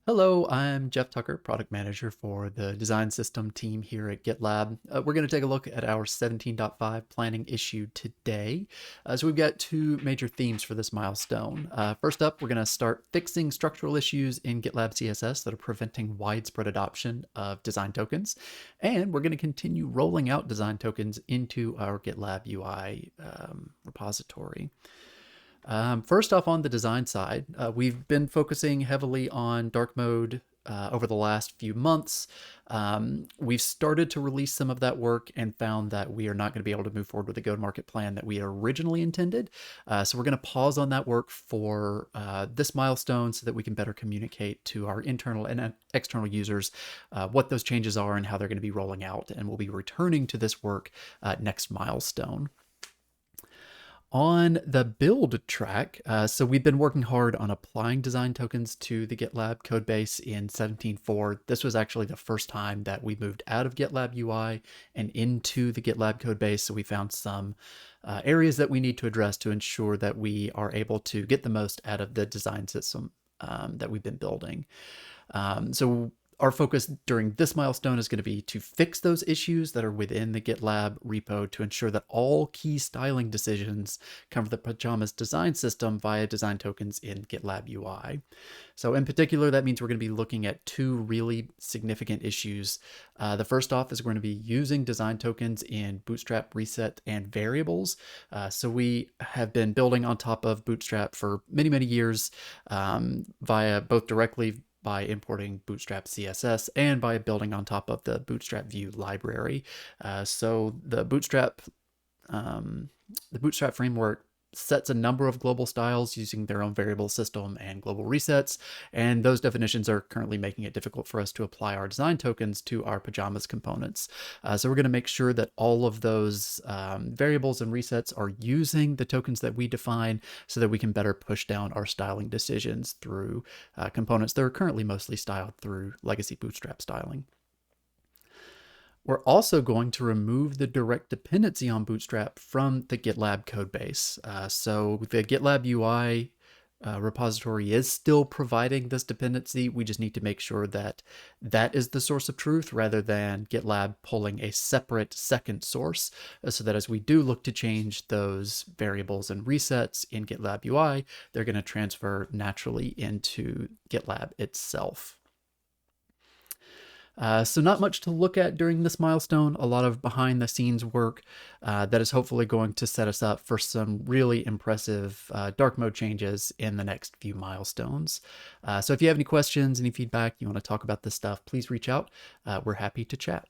Hello, I'm Jeff Tucker, product manager for the design system team here at GitLab. We're going to take a look at our 17.5 planning issue today. So we've got two major themes for this milestone. First up, we're going to start fixing structural issues in GitLab CSS that are preventing widespread adoption of design tokens. And we're going to continue rolling out design tokens into our GitLab UI repository. First off, on the design side, we've been focusing heavily on dark mode over the last few months. We've started to release some of that work and found that we are not going to be able to move forward with the go-to-market plan that we had originally intended. So we're going to pause on that work for this milestone so that we can better communicate to our internal and external users what those changes are and how they're going to be rolling out. And we'll be returning to this work next milestone. On the build track, so we've been working hard on applying design tokens to the GitLab codebase in 17.4. This was actually the first time that we moved out of GitLab UI and into the GitLab codebase. So we found some areas that we need to address to ensure that we are able to get the most out of the design system that we've been building. So our focus during this milestone is going to be to fix those issues that are within the GitLab repo to ensure that all key styling decisions come from the Pajamas design system via design tokens in GitLab UI. So in particular, that means we're going to be looking at two really significant issues. The first off is going to be using design tokens in Bootstrap reset and variables. So we have been building on top of Bootstrap for many, many years via both directly by importing Bootstrap CSS and by building on top of the Bootstrap View library. So the Bootstrap framework sets a number of global styles using their own variable system and global resets, and those definitions are currently making it difficult for us to apply our design tokens to our Pajamas components. So we're going to make sure that all of those variables and resets are using the tokens that we define so that we can better push down our styling decisions through components that are currently mostly styled through legacy Bootstrap styling. We're also going to remove the direct dependency on Bootstrap from the GitLab codebase. So the GitLab UI repository is still providing this dependency. We just need to make sure that that is the source of truth rather than GitLab pulling a separate second source, so that as we do look to change those variables and resets in GitLab UI, they're going to transfer naturally into GitLab itself. So not much to look at during this milestone, a lot of behind the scenes work that is hopefully going to set us up for some really impressive dark mode changes in the next few milestones. So if you have any questions, any feedback, you want to talk about this stuff, please reach out. We're happy to chat.